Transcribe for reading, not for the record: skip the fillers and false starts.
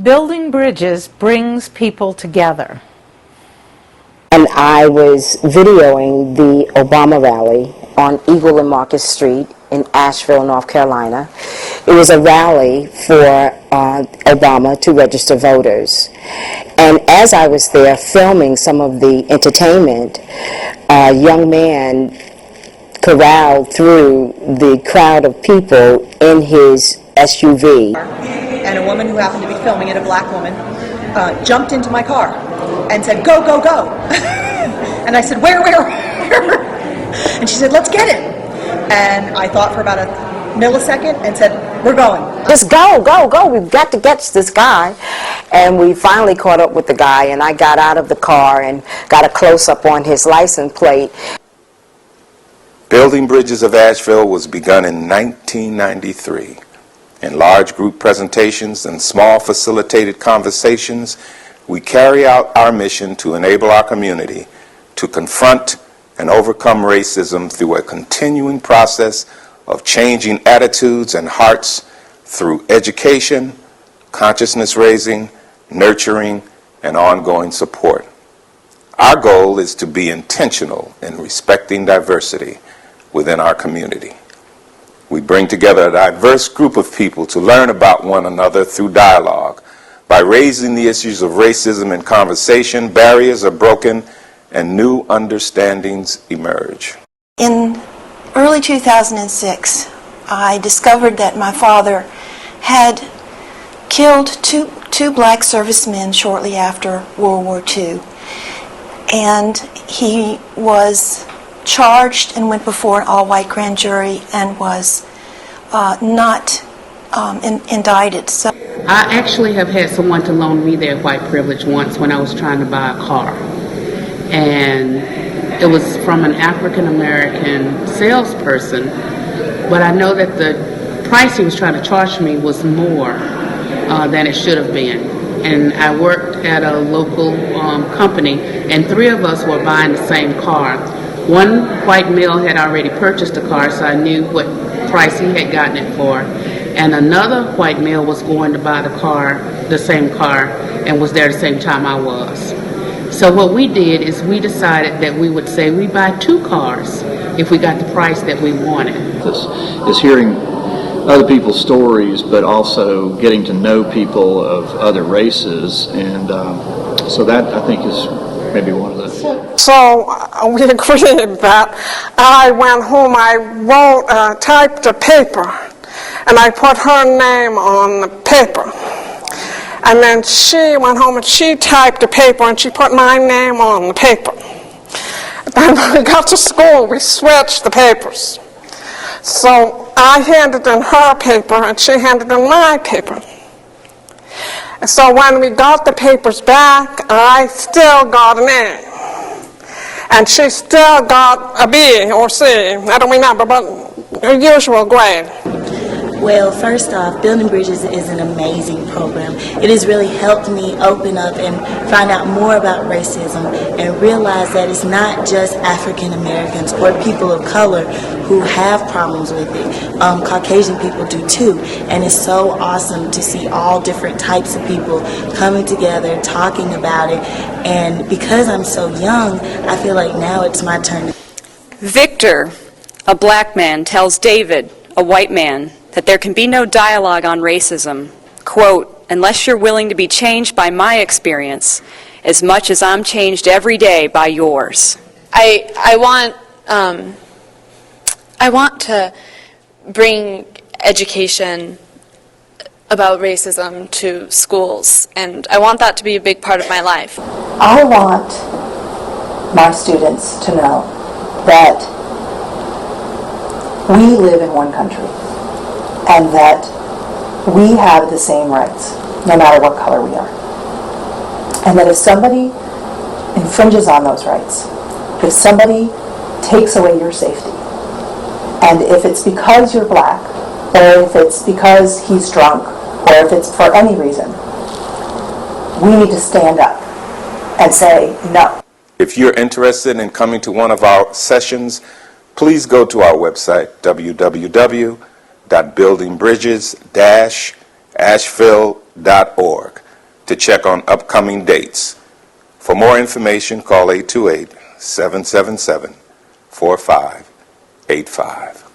Building bridges brings people together. And I was videoing the Obama rally on Eagle and Market Street in Asheville, North Carolina. It was a rally for Obama to register voters. And as I was there filming some of the entertainment, a young man corralled through the crowd of people in his SUV. And a woman who happened to be filming it, a black woman, jumped into my car and said, "Go, go, go." And I said, where? And she said, "Let's get him." And I thought for about a millisecond and said, "We're going." Just go, go, go. We've got to catch this guy. And we finally caught up with the guy, and I got out of the car and got a close-up on his license plate. Building Bridges of Asheville was begun in 1993. In large group presentations and small facilitated conversations, we carry out our mission to enable our community to confront and overcome racism through a continuing process of changing attitudes and hearts through education, consciousness raising, nurturing, and ongoing support. Our goal is to be intentional in respecting diversity within our community. We bring together a diverse group of people to learn about one another through dialogue. By raising the issues of racism in conversation, barriers are broken and new understandings emerge. In early 2006, I discovered that my father had killed two black servicemen shortly after World War II. And he was charged and went before an all-white grand jury and was not indicted. So I actually have had someone to loan me their white privilege once when I was trying to buy a car. And it was from an African-American salesperson, but I know that the price he was trying to charge me was more than it should have been. And I worked at a local company, and three of us were buying the same car. One white male had already purchased a car, so I knew what price he had gotten it for. And another white male was going to buy the same car, and was there the same time I was. So what we did is we decided that we would say we buy two cars if we got the price that we wanted. This is hearing other people's stories, but also getting to know people of other races, and so that I think is maybe one of the. So we agreed that I went home, I wrote, typed a paper, and I put her name on the paper. And then she went home and she typed a paper and she put my name on the paper. And when we got to school, we switched the papers. So I handed in her paper and she handed in my paper. And so when we got the papers back, I still got an A. And she still got a B or C, I don't remember, but a usual grade. Well, first off, Building Bridges is an amazing program. It has really helped me open up and find out more about racism and realize that it's not just African Americans or people of color who have problems with it. Caucasian people do too. And it's so awesome to see all different types of people coming together, talking about it. And because I'm so young, I feel like now it's my turn. Victor, a black man, tells David, a white man, that there can be no dialogue on racism, quote, unless you're willing to be changed by my experience as much as I'm changed every day by yours. I want to bring education about racism to schools, and I want that to be a big part of my life. I want my students to know that we live in one country, and that we have the same rights, no matter what color we are. And that if somebody infringes on those rights, if somebody takes away your safety, and if it's because you're black, or if it's because he's drunk, or if it's for any reason, we need to stand up and say no. If you're interested in coming to one of our sessions, please go to our website, www.buildingbridges-asheville.org. to check on upcoming dates. For more information, call 828-777-4585.